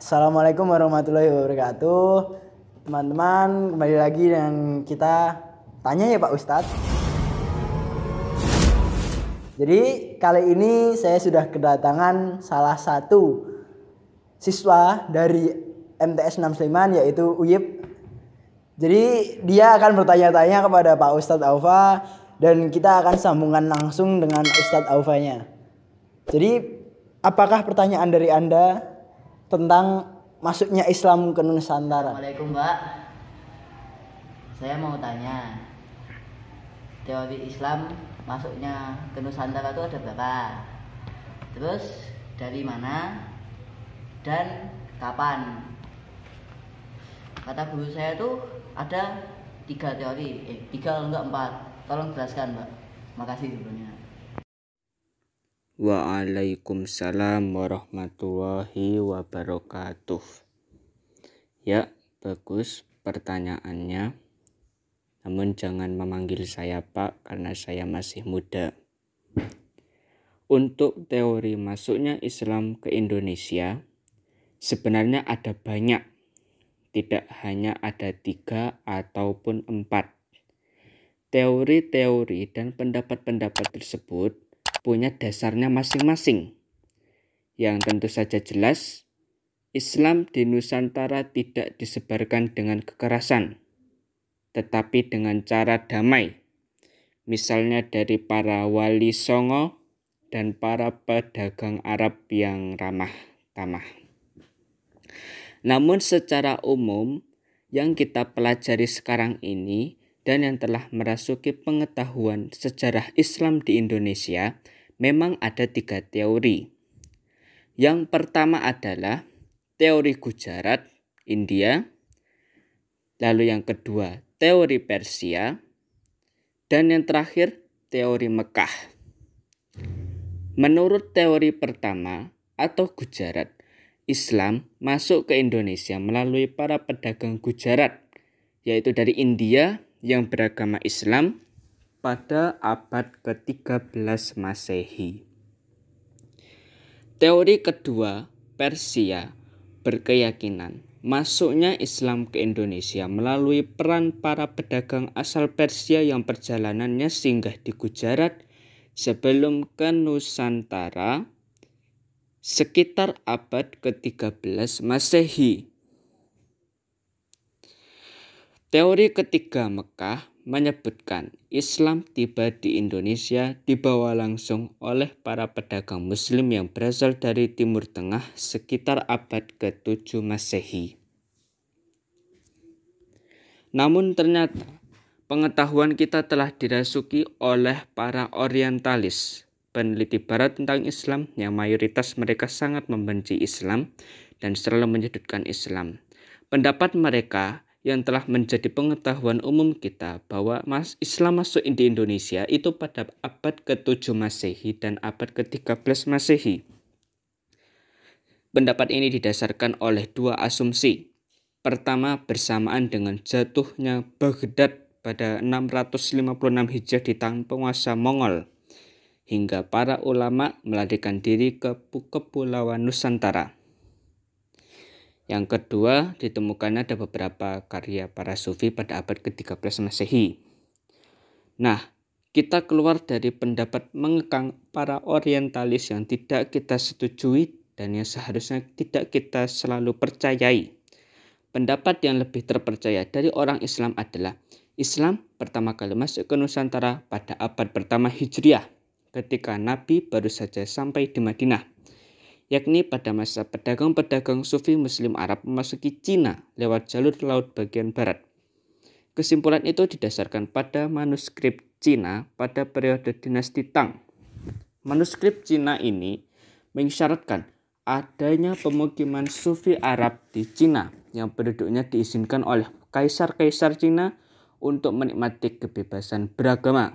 Assalamualaikum warahmatullahi wabarakatuh. Teman-teman, kembali lagi dengan kita tanya ya Pak Ustadz. Jadi kali ini saya sudah kedatangan salah satu siswa dari MTS 65 yaitu Uyip. Jadi dia akan bertanya-tanya kepada Pak Ustadz Aufa dan kita akan sambungan langsung dengan Ustadz Aufanya. Jadi apakah pertanyaan dari Anda tentang masuknya Islam ke Nusantara? Assalamualaikum Mbak. Saya mau tanya, teori Islam masuknya ke Nusantara itu ada berapa? Terus dari mana dan kapan? Kata guru saya tuh ada 3 teori, 4. Tolong jelaskan Mbak. Makasih sebelumnya. Waalaikumsalam warahmatullahi wabarakatuh. Ya, bagus pertanyaannya. Namun jangan memanggil saya Pak karena saya masih muda. Untuk teori masuknya Islam ke Indonesia, sebenarnya ada banyak. Tidak hanya ada 3 ataupun 4. Teori-teori dan pendapat-pendapat tersebut punya dasarnya masing-masing. Yang tentu saja jelas, Islam di Nusantara tidak disebarkan dengan kekerasan, tetapi dengan cara damai. Misalnya dari para wali songo dan para pedagang Arab yang ramah tamah. Namun secara umum, yang kita pelajari sekarang ini dan yang telah merasuki pengetahuan sejarah Islam di Indonesia, memang ada 3 teori. Yang pertama adalah teori Gujarat, India. Lalu yang kedua, teori Persia. Dan yang terakhir, teori Mekah. Menurut teori pertama atau Gujarat, Islam masuk ke Indonesia melalui para pedagang Gujarat, yaitu dari India yang beragama Islam pada abad ke-13 Masehi. Teori kedua, Persia, berkeyakinan masuknya Islam ke Indonesia melalui peran para pedagang asal Persia yang perjalanannya singgah di Gujarat sebelum ke Nusantara sekitar abad ke-13 Masehi. Teori ketiga Mekah menyebutkan Islam tiba di Indonesia dibawa langsung oleh para pedagang Muslim yang berasal dari Timur Tengah sekitar abad ke-7 Masehi. Namun ternyata pengetahuan kita telah dirasuki oleh para orientalis, peneliti barat tentang Islam yang mayoritas mereka sangat membenci Islam dan selalu menyudutkan Islam. Pendapat mereka yang telah menjadi pengetahuan umum kita bahwa Islam masuk di Indonesia itu pada abad ke-7 Masehi dan abad ke-13 Masehi. Pendapat ini didasarkan oleh 2 asumsi. Pertama, bersamaan dengan jatuhnya Baghdad pada 656 Hijriah di tangan penguasa Mongol, hingga para ulama melarikan diri ke Kepulauan Nusantara. Yang kedua, ditemukannya ada beberapa karya para sufi pada abad ke-13 Masehi. Nah, kita keluar dari pendapat mengekang para orientalis yang tidak kita setujui dan yang seharusnya tidak kita selalu percayai. Pendapat yang lebih terpercaya dari orang Islam adalah Islam pertama kali masuk ke Nusantara pada abad pertama Hijriah ketika Nabi baru saja sampai di Madinah, yakni pada masa pedagang-pedagang sufi Muslim Arab memasuki Cina lewat jalur laut bagian barat. Kesimpulan itu didasarkan pada manuskrip Cina pada periode dinasti Tang. Manuskrip Cina ini mengisyaratkan adanya pemukiman sufi Arab di Cina yang penduduknya diizinkan oleh kaisar-kaisar Cina untuk menikmati kebebasan beragama.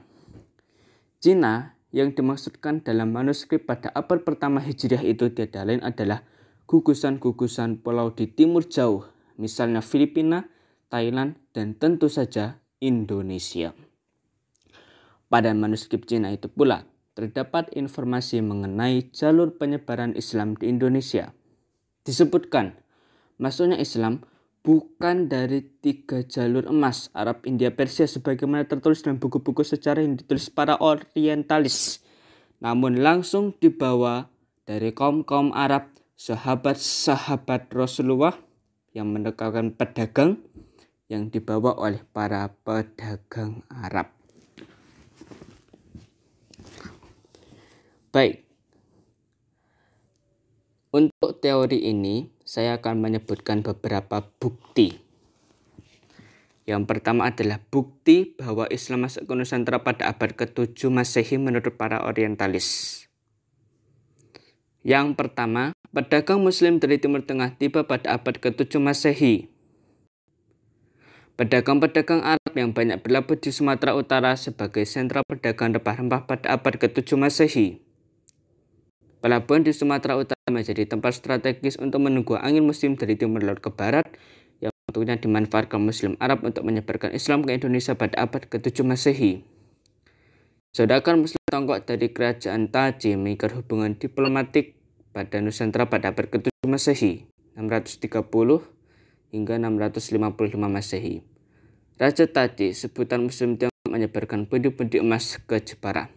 Cina yang dimaksudkan dalam manuskrip pada abad pertama Hijriah itu tiada lain adalah gugusan-gugusan pulau di timur jauh, misalnya Filipina, Thailand, dan tentu saja Indonesia. Pada manuskrip Cina itu pula terdapat informasi mengenai jalur penyebaran Islam di Indonesia. Disebutkan masuknya Islam bukan dari 3 jalur emas Arab, India, Persia sebagaimana tertulis dalam buku-buku sejarah yang ditulis para orientalis, namun langsung dibawa dari kaum-kaum Arab, sahabat-sahabat Rasulullah yang menekankan pedagang yang dibawa oleh para pedagang Arab. Baik, untuk teori ini saya akan menyebutkan beberapa bukti. Yang pertama adalah bukti bahwa Islam masuk ke Nusantara pada abad ke-7 Masehi menurut para orientalis. Yang pertama, pedagang Muslim dari Timur Tengah tiba pada abad ke-7 Masehi. Pedagang-pedagang Arab yang banyak berlabuh di Sumatera Utara sebagai sentra perdagangan rempah-rempah pada abad ke-7 Masehi. Pelabuhan di Sumatera Utara menjadi tempat strategis untuk menunggu angin musim dari timur laut ke barat yang bentuknya dimanfaatkan Muslim Arab untuk menyebarkan Islam ke Indonesia pada abad ke-7 Masehi. Saudagar Muslim Tiongkok dari kerajaan Taji mengikat hubungan diplomatik pada Nusantara pada abad ke-7 Masehi, 630 hingga 655 Masehi. Raja Taji, sebutan Muslim Tiongkok, menyebarkan pundi-pundi emas ke Jepara.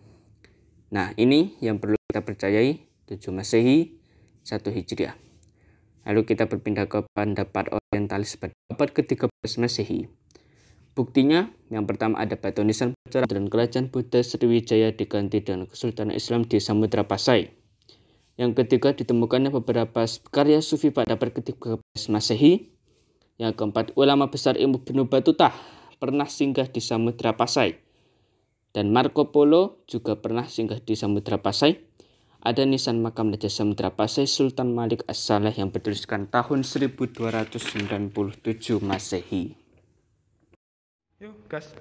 Nah, ini yang perlu kita percayai, 7 Masehi, 1 Hijriah. Lalu kita berpindah ke pendapat orientalis pada abad ke-13 Masehi. Buktinya, yang pertama ada batu nisan bersejarah dan kerajaan Buddha Sriwijaya diganti dengan Kesultanan Islam di Samudra Pasai. Yang ketiga, ditemukannya beberapa karya sufi pada abad ke-13 Masehi. Yang keempat, ulama besar ilmu Ibnu Battutah pernah singgah di Samudra Pasai. Dan Marco Polo juga pernah singgah di Samudra Pasai. Ada nisan makam Raja Samudra Pasai Sultan Malik As-Saleh yang bertuliskan tahun 1297 Masehi. Yuk, gas.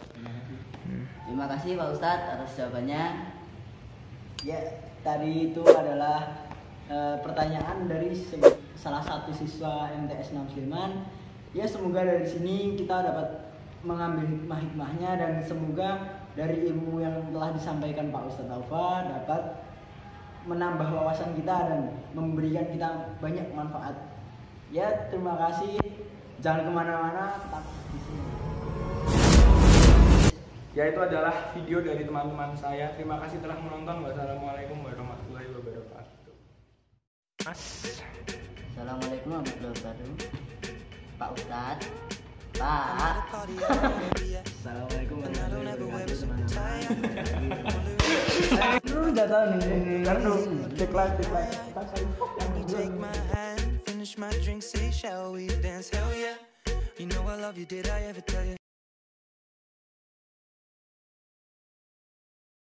Terima kasih Pak Ustadz atas jawabannya. Ya, tadi itu adalah pertanyaan dari salah satu siswa MTS 6 Sleman. Ya, semoga dari sini kita dapat mengambil hikmah-hikmahnya dan semoga dari ilmu yang telah disampaikan Pak Ustadz Aufa dapat menambah wawasan kita dan memberikan kita banyak manfaat. Ya, terima kasih. Jangan kemana-mana, tetap di sini. Ya, itu adalah video dari teman-teman saya. Terima kasih telah menonton. Wassalamualaikum warahmatullahi wabarakatuh. Mas. Assalamualaikum warahmatullahi wabarakatuh. Pak Ustadz. Pak. Assalamualaikum warahmatullahi wabarakatuh, teman-teman. Lu udah tahu nih, cek lagi. Take my hand, finish my drink, say shall we dance? Hell yeah. You know I love you, did I ever tell you?